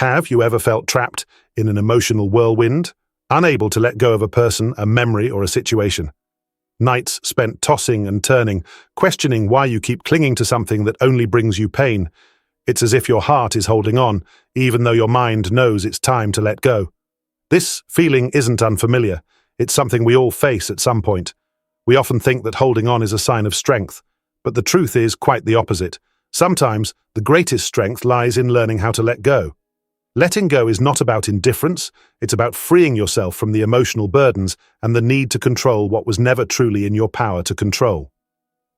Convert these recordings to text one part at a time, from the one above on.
Have you ever felt trapped in an emotional whirlwind, unable to let go of a person, a memory, or a situation? Nights spent tossing and turning, questioning why you keep clinging to something that only brings you pain. It's as if your heart is holding on, even though your mind knows it's time to let go. This feeling isn't unfamiliar. It's something we all face at some point. We often think that holding on is a sign of strength, but the truth is quite the opposite. Sometimes the greatest strength lies in learning how to let go. Letting go is not about indifference, it's about freeing yourself from the emotional burdens and the need to control what was never truly in your power to control.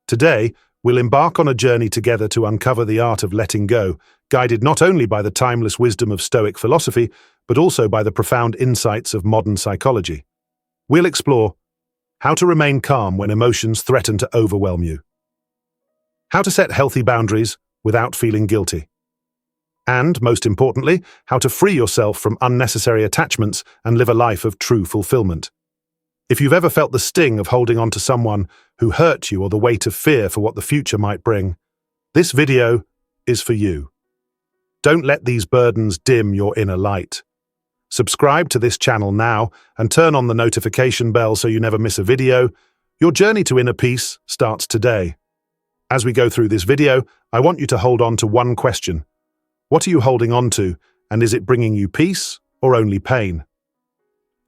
Today, we'll embark on a journey together to uncover the art of letting go, guided not only by the timeless wisdom of Stoic philosophy, but also by the profound insights of modern psychology. We'll explore how to remain calm when emotions threaten to overwhelm you, how to set healthy boundaries without feeling guilty, and, most importantly, how to free yourself from unnecessary attachments and live a life of true fulfillment. If you've ever felt the sting of holding on to someone who hurt you or the weight of fear for what the future might bring, this video is for you. Don't let these burdens dim your inner light. Subscribe to this channel now and turn on the notification bell so you never miss a video. Your journey to inner peace starts today. As we go through this video, I want you to hold on to one question. What are you holding on to, and is it bringing you peace or only pain?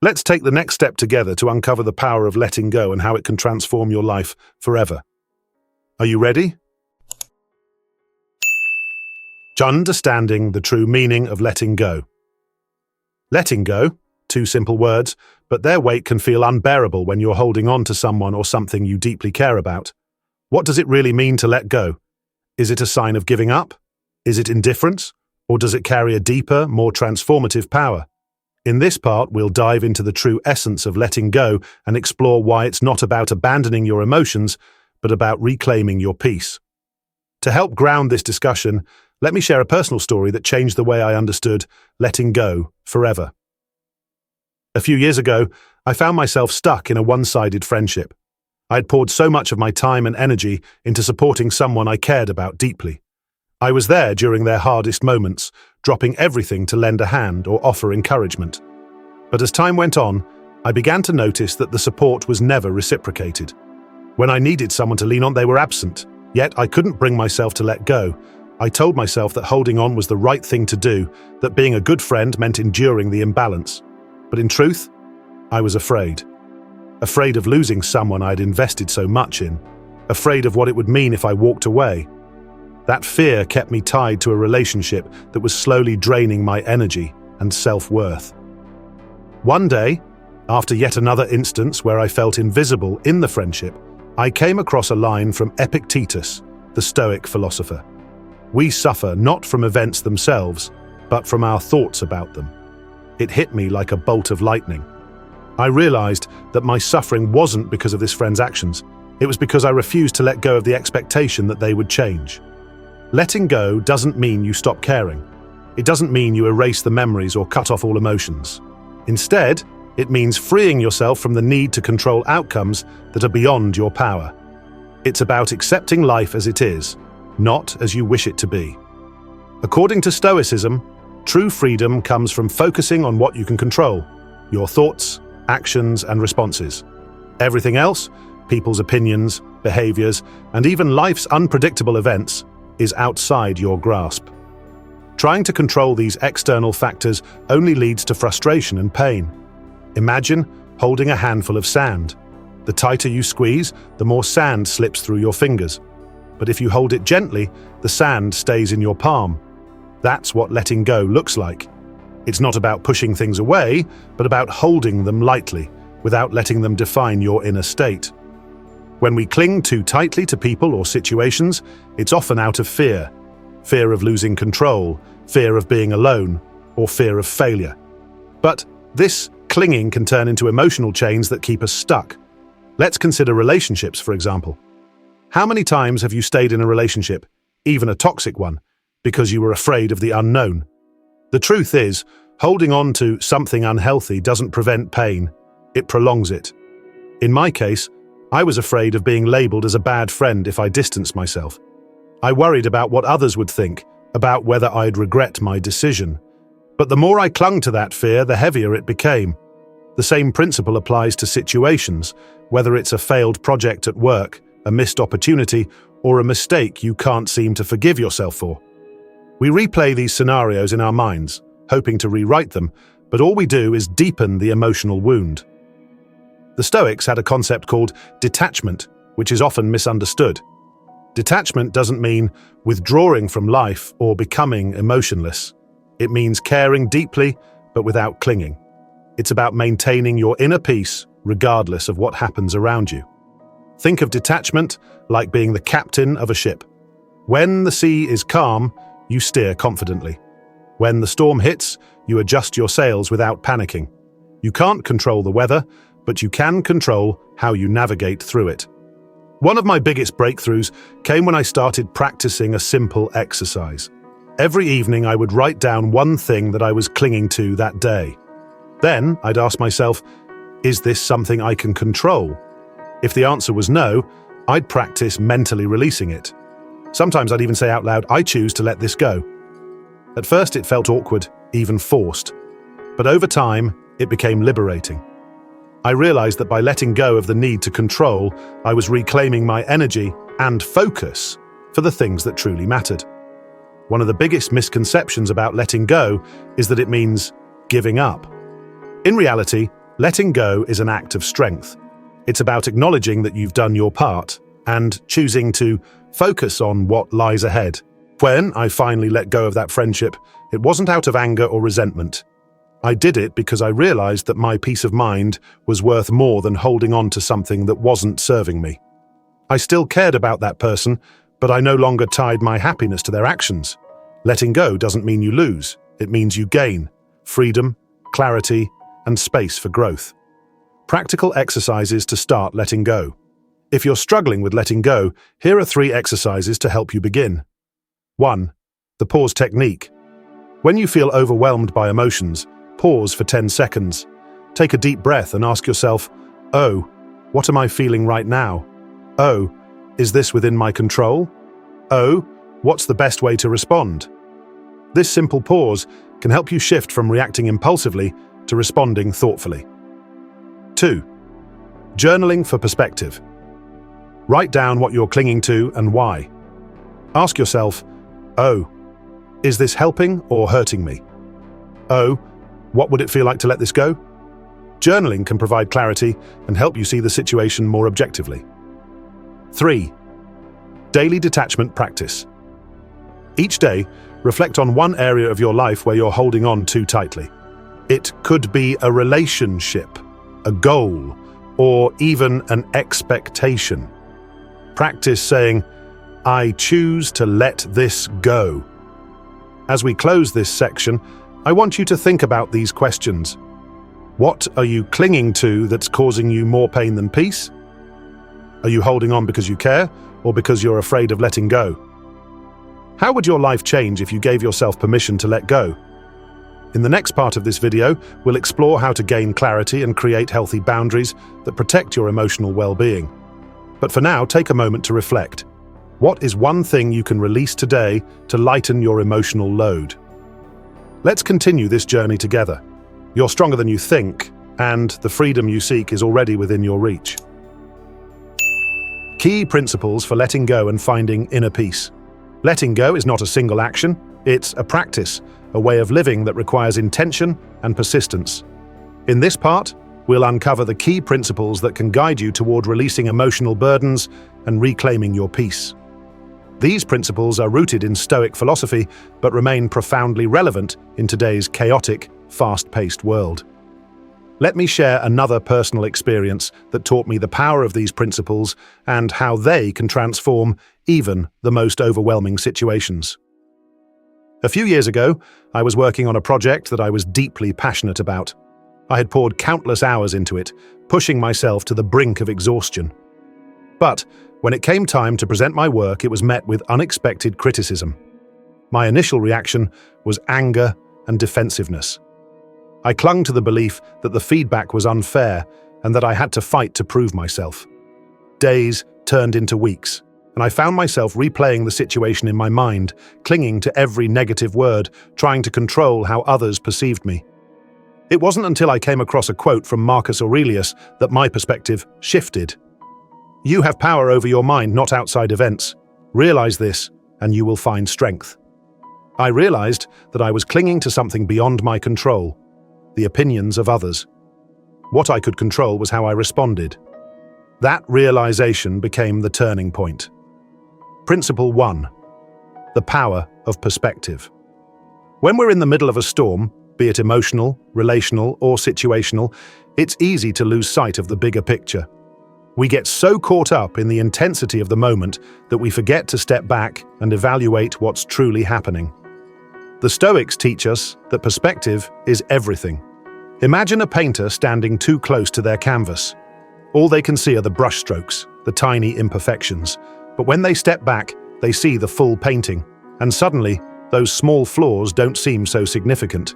Let's take the next step together to uncover the power of letting go and how it can transform your life forever. Are you ready? Understanding the true meaning of letting go. Letting go, two simple words, but their weight can feel unbearable when you're holding on to someone or something you deeply care about. What does it really mean to let go? Is it a sign of giving up? Is it indifference? Or does it carry a deeper, more transformative power? In this part, we'll dive into the true essence of letting go and explore why it's not about abandoning your emotions, but about reclaiming your peace. To help ground this discussion, let me share a personal story that changed the way I understood letting go forever. A few years ago, I found myself stuck in a one-sided friendship. I had poured so much of my time and energy into supporting someone I cared about deeply. I was there during their hardest moments, dropping everything to lend a hand or offer encouragement. But as time went on, I began to notice that the support was never reciprocated. When I needed someone to lean on, they were absent, yet I couldn't bring myself to let go. I told myself that holding on was the right thing to do, that being a good friend meant enduring the imbalance. But in truth, I was afraid. Afraid of losing someone I had invested so much in. Afraid of what it would mean if I walked away. That fear kept me tied to a relationship that was slowly draining my energy and self-worth. One day, after yet another instance where I felt invisible in the friendship, I came across a line from Epictetus, the Stoic philosopher. We suffer not from events themselves, but from our thoughts about them. It hit me like a bolt of lightning. I realized that my suffering wasn't because of this friend's actions. It was because I refused to let go of the expectation that they would change. Letting go doesn't mean you stop caring. It doesn't mean you erase the memories or cut off all emotions. Instead, it means freeing yourself from the need to control outcomes that are beyond your power. It's about accepting life as it is, not as you wish it to be. According to Stoicism, true freedom comes from focusing on what you can control, your thoughts, actions, and responses. Everything else, people's opinions, behaviors, and even life's unpredictable events, is outside your grasp. Trying to control these external factors only leads to frustration and pain. Imagine holding a handful of sand. The tighter you squeeze, the more sand slips through your fingers. But if you hold it gently, the sand stays in your palm. That's what letting go looks like. It's not about pushing things away, but about holding them lightly, without letting them define your inner state. When we cling too tightly to people or situations, it's often out of fear. Fear of losing control, fear of being alone, or fear of failure. But this clinging can turn into emotional chains that keep us stuck. Let's consider relationships, for example. How many times have you stayed in a relationship, even a toxic one, because you were afraid of the unknown? The truth is, holding on to something unhealthy doesn't prevent pain, it prolongs it. In my case, I was afraid of being labeled as a bad friend if I distanced myself. I worried about what others would think, about whether I'd regret my decision. But the more I clung to that fear, the heavier it became. The same principle applies to situations, whether it's a failed project at work, a missed opportunity, or a mistake you can't seem to forgive yourself for. We replay these scenarios in our minds, hoping to rewrite them, but all we do is deepen the emotional wound. The Stoics had a concept called detachment, which is often misunderstood. Detachment doesn't mean withdrawing from life or becoming emotionless. It means caring deeply, but without clinging. It's about maintaining your inner peace, regardless of what happens around you. Think of detachment like being the captain of a ship. When the sea is calm, you steer confidently. When the storm hits, you adjust your sails without panicking. You can't control the weather, but you can control how you navigate through it. One of my biggest breakthroughs came when I started practicing a simple exercise. Every evening I would write down one thing that I was clinging to that day. Then I'd ask myself, is this something I can control? If the answer was no, I'd practice mentally releasing it. Sometimes I'd even say out loud, I choose to let this go. At first it felt awkward, even forced. But over time, it became liberating. I realized that by letting go of the need to control, I was reclaiming my energy and focus for the things that truly mattered. One of the biggest misconceptions about letting go is that it means giving up. In reality, letting go is an act of strength. It's about acknowledging that you've done your part and choosing to focus on what lies ahead. When I finally let go of that friendship, it wasn't out of anger or resentment. I did it because I realized that my peace of mind was worth more than holding on to something that wasn't serving me. I still cared about that person, but I no longer tied my happiness to their actions. Letting go doesn't mean you lose. It means you gain freedom, clarity, and space for growth. Practical exercises to start letting go. If you're struggling with letting go, here are 3 exercises to help you begin. 1. The pause technique. When you feel overwhelmed by emotions, pause for 10 seconds. Take a deep breath and ask yourself, oh, what am I feeling right now? Oh, is this within my control? Oh, what's the best way to respond? This simple pause can help you shift from reacting impulsively to responding thoughtfully. 2. Journaling for perspective. Write down what you're clinging to and why. Ask yourself, oh, is this helping or hurting me? Oh, what would it feel like to let this go? Journaling can provide clarity and help you see the situation more objectively. 3. Daily detachment practice. Each day, reflect on one area of your life where you're holding on too tightly. It could be a relationship, a goal, or even an expectation. Practice saying, I choose to let this go. As we close this section, I want you to think about these questions. What are you clinging to that's causing you more pain than peace? Are you holding on because you care, or because you're afraid of letting go? How would your life change if you gave yourself permission to let go? In the next part of this video, we'll explore how to gain clarity and create healthy boundaries that protect your emotional well-being. But for now, take a moment to reflect. What is one thing you can release today to lighten your emotional load? Let's continue this journey together. You're stronger than you think, and the freedom you seek is already within your reach. Key principles for letting go and finding inner peace. Letting go is not a single action, it's a practice, a way of living that requires intention and persistence. In this part, we'll uncover the key principles that can guide you toward releasing emotional burdens and reclaiming your peace. These principles are rooted in Stoic philosophy, but remain profoundly relevant in today's chaotic, fast-paced world. Let me share another personal experience that taught me the power of these principles and how they can transform even the most overwhelming situations. A few years ago, I was working on a project that I was deeply passionate about. I had poured countless hours into it, pushing myself to the brink of exhaustion. But when it came time to present my work, it was met with unexpected criticism. My initial reaction was anger and defensiveness. I clung to the belief that the feedback was unfair and that I had to fight to prove myself. Days turned into weeks, and I found myself replaying the situation in my mind, clinging to every negative word, trying to control how others perceived me. It wasn't until I came across a quote from Marcus Aurelius that my perspective shifted. "You have power over your mind, not outside events. Realize this, and you will find strength." I realized that I was clinging to something beyond my control, the opinions of others. What I could control was how I responded. That realization became the turning point. Principle 1. The power of perspective. When we're in the middle of a storm, be it emotional, relational, or situational, it's easy to lose sight of the bigger picture. We get so caught up in the intensity of the moment that we forget to step back and evaluate what's truly happening. The Stoics teach us that perspective is everything. Imagine a painter standing too close to their canvas. All they can see are the brushstrokes, the tiny imperfections. But when they step back, they see the full painting, and suddenly, those small flaws don't seem so significant.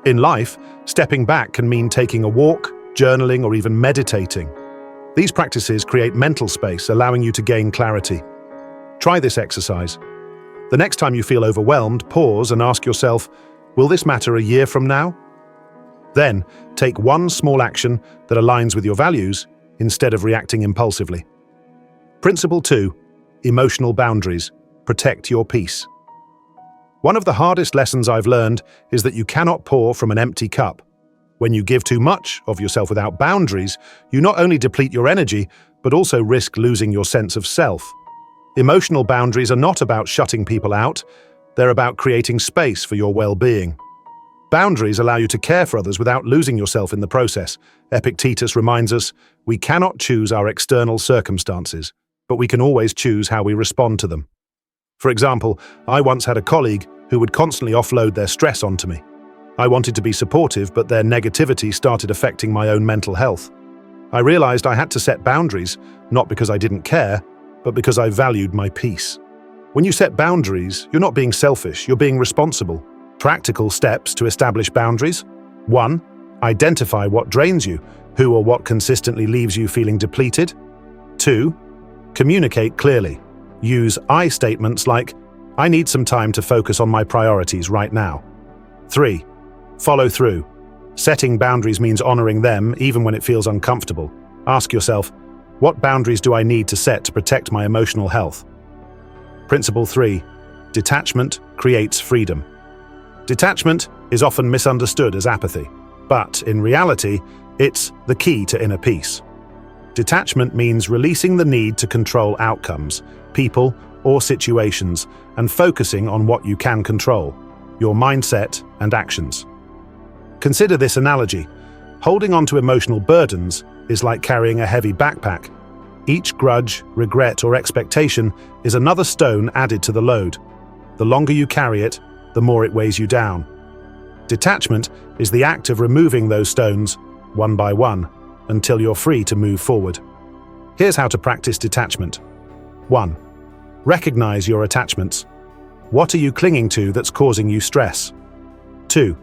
In life, stepping back can mean taking a walk, journaling, or even meditating. These practices create mental space, allowing you to gain clarity. Try this exercise. The next time you feel overwhelmed, pause and ask yourself, will this matter a year from now? Then, take one small action that aligns with your values instead of reacting impulsively. Principle 2. Emotional boundaries. Protect your peace. One of the hardest lessons I've learned is that you cannot pour from an empty cup. When you give too much of yourself without boundaries, you not only deplete your energy, but also risk losing your sense of self. Emotional boundaries are not about shutting people out, they're about creating space for your well-being. Boundaries allow you to care for others without losing yourself in the process. Epictetus reminds us, we cannot choose our external circumstances, but we can always choose how we respond to them. For example, I once had a colleague who would constantly offload their stress onto me. I wanted to be supportive, but their negativity started affecting my own mental health. I realized I had to set boundaries, not because I didn't care, but because I valued my peace. When you set boundaries, you're not being selfish, you're being responsible. Practical steps to establish boundaries. 1. Identify what drains you, who or what consistently leaves you feeling depleted. 2. Communicate clearly. Use I statements like, I need some time to focus on my priorities right now. 3. Follow through. Setting boundaries means honoring them even when it feels uncomfortable. Ask yourself, what boundaries do I need to set to protect my emotional health? Principle 3. Detachment creates freedom. Detachment is often misunderstood as apathy, but in reality, it's the key to inner peace. Detachment means releasing the need to control outcomes, people, or situations, and focusing on what you can control, your mindset and actions. Consider this analogy. Holding on to emotional burdens is like carrying a heavy backpack. Each grudge, regret, or expectation is another stone added to the load. The longer you carry it, the more it weighs you down. Detachment is the act of removing those stones, one by one, until you're free to move forward. Here's how to practice detachment. 1. Recognize your attachments. What are you clinging to that's causing you stress? 2.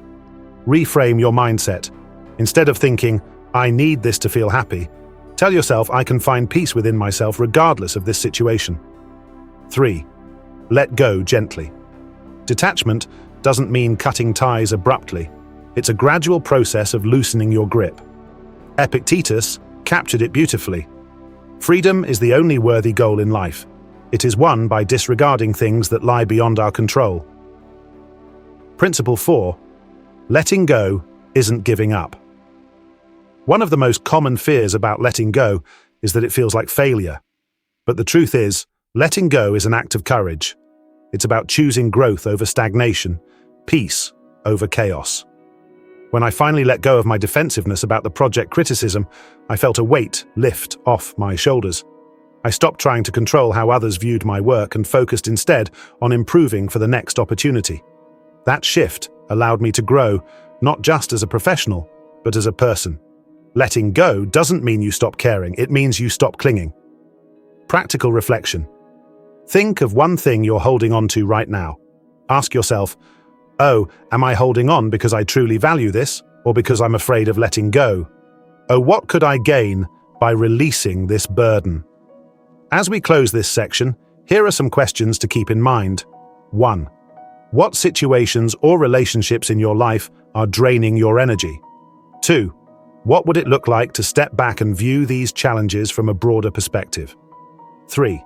Reframe your mindset. Instead of thinking, I need this to feel happy, tell yourself I can find peace within myself regardless of this situation. 3. Let go gently. Detachment doesn't mean cutting ties abruptly. It's a gradual process of loosening your grip. Epictetus captured it beautifully. Freedom is the only worthy goal in life. It is won by disregarding things that lie beyond our control. Principle 4. Letting go isn't giving up. One of the most common fears about letting go is that it feels like failure. But the truth is, letting go is an act of courage. It's about choosing growth over stagnation, peace over chaos. When I finally let go of my defensiveness about the project criticism, I felt a weight lift off my shoulders. I stopped trying to control how others viewed my work and focused instead on improving for the next opportunity. That shift allowed me to grow, not just as a professional, but as a person. Letting go doesn't mean you stop caring, it means you stop clinging. Practical reflection. Think of one thing you're holding on to right now. Ask yourself, oh, am I holding on because I truly value this, or because I'm afraid of letting go? Oh, what could I gain by releasing this burden? As we close this section, here are some questions to keep in mind. 1. What situations or relationships in your life are draining your energy? 2. What would it look like to step back and view these challenges from a broader perspective? 3.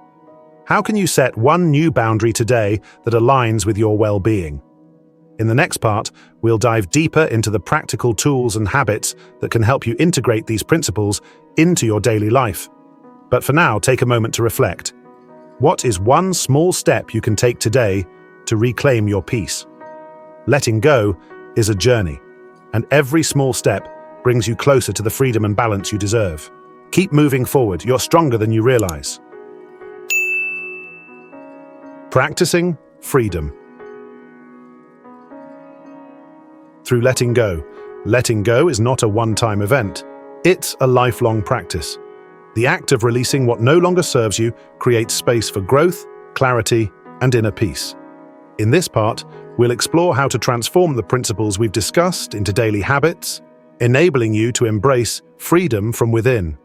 How can you set one new boundary today that aligns with your well-being? In the next part, we'll dive deeper into the practical tools and habits that can help you integrate these principles into your daily life. But for now, take a moment to reflect. What is one small step you can take today to reclaim your peace? Letting go is a journey, and every small step brings you closer to the freedom and balance you deserve. Keep moving forward. You're stronger than you realize. Practicing freedom. Through letting go is not a one-time event. It's a lifelong practice. The act of releasing what no longer serves you creates space for growth, clarity, and inner peace. In this part, we'll explore how to transform the principles we've discussed into daily habits, enabling you to embrace freedom from within.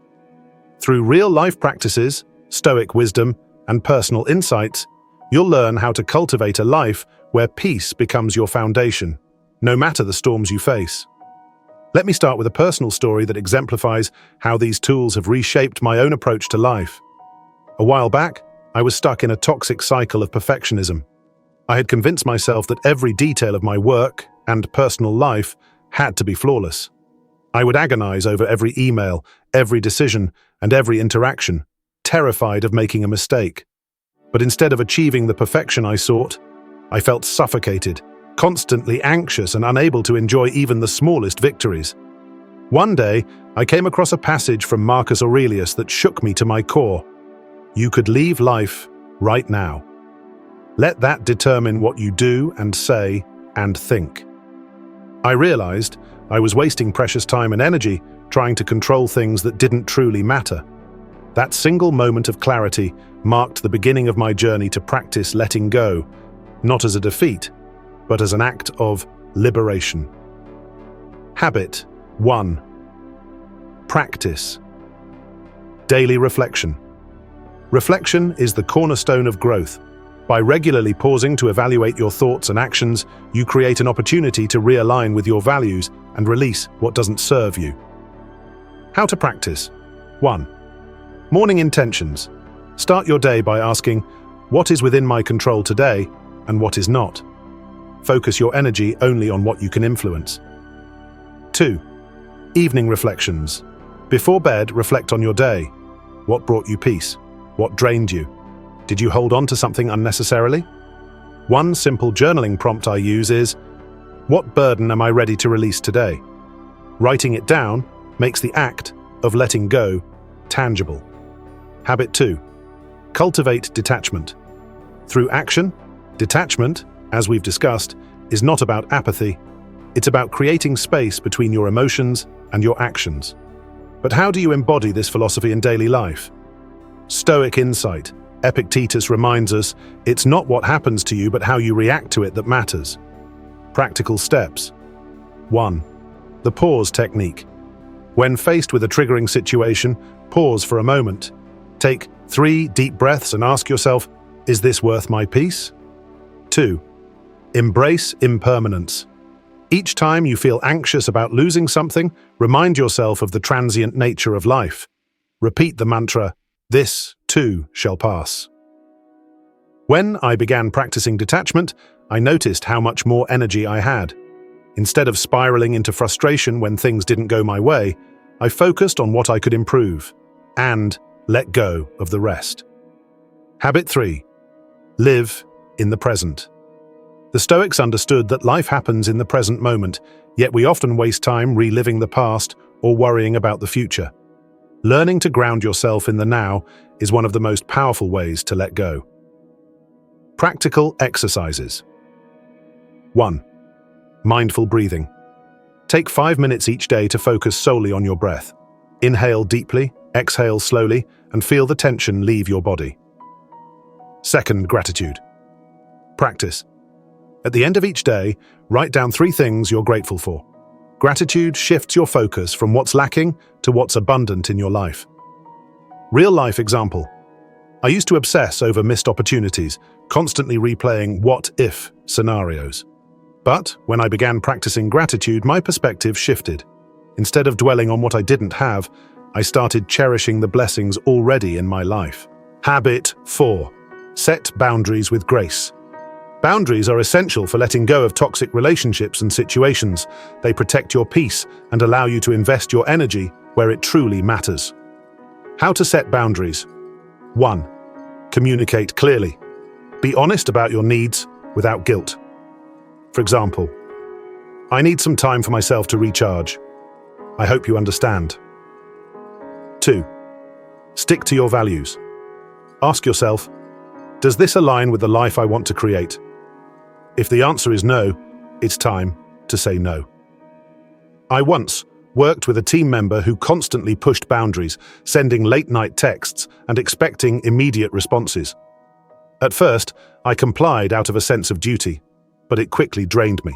Through real-life practices, Stoic wisdom, and personal insights, you'll learn how to cultivate a life where peace becomes your foundation, no matter the storms you face. Let me start with a personal story that exemplifies how these tools have reshaped my own approach to life. A while back, I was stuck in a toxic cycle of perfectionism. I had convinced myself that every detail of my work and personal life had to be flawless. I would agonize over every email, every decision, and every interaction, terrified of making a mistake. But instead of achieving the perfection I sought, I felt suffocated, constantly anxious and unable to enjoy even the smallest victories. One day, I came across a passage from Marcus Aurelius that shook me to my core. You could leave life right now. Let that determine what you do and say and think. I realized I was wasting precious time and energy trying to control things that didn't truly matter. That single moment of clarity marked the beginning of my journey to practice letting go, not as a defeat, but as an act of liberation. Habit 1. Practice. Daily reflection. Reflection is the cornerstone of growth. By regularly pausing to evaluate your thoughts and actions, you create an opportunity to realign with your values and release what doesn't serve you. How to practice. 1. Morning intentions. Start your day by asking, what is within my control today and what is not? Focus your energy only on what you can influence. 2. Evening reflections. Before bed, reflect on your day. What brought you peace? What drained you? Did you hold on to something unnecessarily? One simple journaling prompt I use is, what burden am I ready to release today? Writing it down makes the act of letting go tangible. Habit 2. Cultivate detachment. Through action, detachment, as we've discussed, is not about apathy. It's about creating space between your emotions and your actions. But how do you embody this philosophy in daily life? Stoic insight. Epictetus reminds us, it's not what happens to you but how you react to it that matters. Practical steps. 1. The pause technique. When faced with a triggering situation, pause for a moment. Take 3 deep breaths and ask yourself, is this worth my peace? 2. Embrace impermanence. Each time you feel anxious about losing something, remind yourself of the transient nature of life. Repeat the mantra, this too shall pass. When I began practicing detachment, I noticed how much more energy I had. Instead of spiraling into frustration when things didn't go my way, I focused on what I could improve and let go of the rest. Habit 3. Live in the present. The Stoics understood that life happens in the present moment, yet we often waste time reliving the past or worrying about the future. Learning to ground yourself in the now is one of the most powerful ways to let go. Practical exercises. 1. Mindful breathing. Take 5 minutes each day to focus solely on your breath. Inhale deeply, exhale slowly, and feel the tension leave your body. 2. Gratitude. Practice. At the end of each day, write down 3 things you're grateful for. Gratitude shifts your focus from what's lacking to what's abundant in your life. Real-life example. I used to obsess over missed opportunities, constantly replaying what-if scenarios. But when I began practicing gratitude, my perspective shifted. Instead of dwelling on what I didn't have, I started cherishing the blessings already in my life. Habit 4. Set boundaries with grace. Boundaries are essential for letting go of toxic relationships and situations. They protect your peace and allow you to invest your energy where it truly matters. How to set boundaries. 1. Communicate clearly. Be honest about your needs without guilt. For example, I need some time for myself to recharge. I hope you understand. 2. Stick to your values. Ask yourself, does this align with the life I want to create? If the answer is no, it's time to say no. I once worked with a team member who constantly pushed boundaries, sending late-night texts and expecting immediate responses. At first, I complied out of a sense of duty, but it quickly drained me.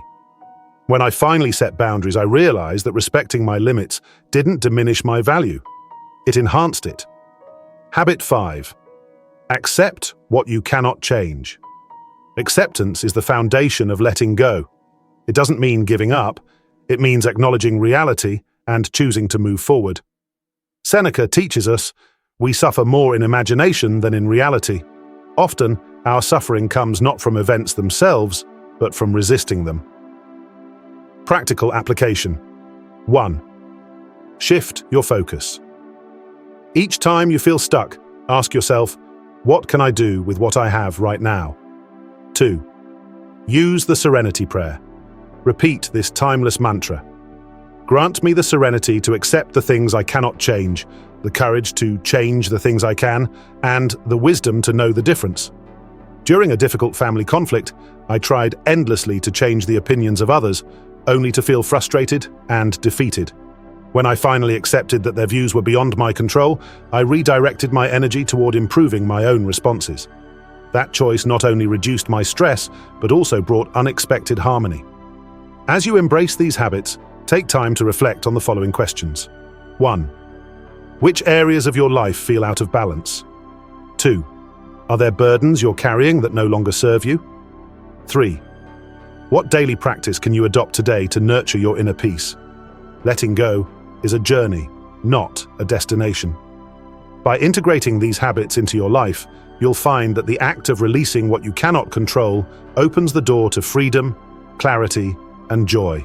When I finally set boundaries, I realized that respecting my limits didn't diminish my value. It enhanced it. Habit 5. Accept what you cannot change. Acceptance is the foundation of letting go. It doesn't mean giving up. It means acknowledging reality and choosing to move forward. Seneca teaches us, we suffer more in imagination than in reality. Often, our suffering comes not from events themselves, but from resisting them. Practical application. 1. Shift your focus. Each time you feel stuck, ask yourself, what can I do with what I have right now? 2. Use the serenity prayer. Repeat this timeless mantra. Grant me the serenity to accept the things I cannot change, the courage to change the things I can, and the wisdom to know the difference. During a difficult family conflict, I tried endlessly to change the opinions of others, only to feel frustrated and defeated. When I finally accepted that their views were beyond my control, I redirected my energy toward improving my own responses. That choice not only reduced my stress, but also brought unexpected harmony. As you embrace these habits, take time to reflect on the following questions. 1. Which areas of your life feel out of balance? 2. Are there burdens you're carrying that no longer serve you? 3. What daily practice can you adopt today to nurture your inner peace? Letting go is a journey, not a destination. By integrating these habits into your life, you'll find that the act of releasing what you cannot control opens the door to freedom, clarity, and joy.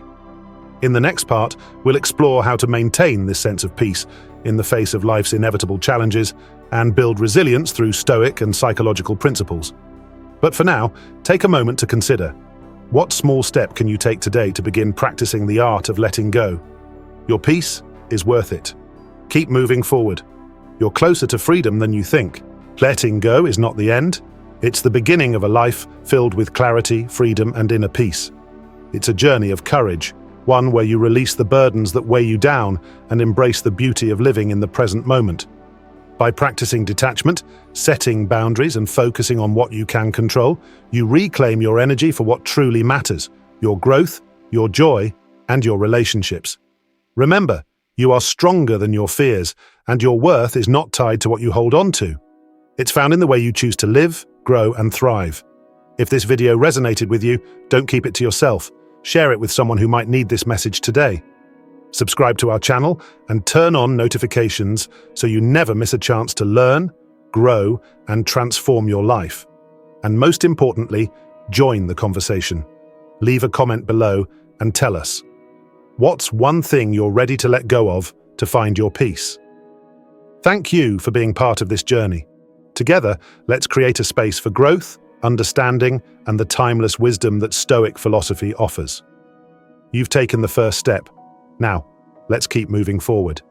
In the next part, we'll explore how to maintain this sense of peace in the face of life's inevitable challenges and build resilience through Stoic and psychological principles. But for now, take a moment to consider, what small step can you take today to begin practicing the art of letting go? Your peace is worth it. Keep moving forward. You're closer to freedom than you think. Letting go is not the end. It's the beginning of a life filled with clarity, freedom, and inner peace. It's a journey of courage, one where you release the burdens that weigh you down and embrace the beauty of living in the present moment. By practicing detachment, setting boundaries, and focusing on what you can control, you reclaim your energy for what truly matters, your growth, your joy, and your relationships. Remember, you are stronger than your fears, and your worth is not tied to what you hold on to. It's found in the way you choose to live, grow, and thrive. If this video resonated with you, don't keep it to yourself. Share it with someone who might need this message today. Subscribe to our channel and turn on notifications so you never miss a chance to learn, grow, and transform your life. And most importantly, join the conversation. Leave a comment below and tell us, what's one thing you're ready to let go of to find your peace? Thank you for being part of this journey. Together, let's create a space for growth, understanding, and the timeless wisdom that Stoic philosophy offers. You've taken the first step. Now, let's keep moving forward.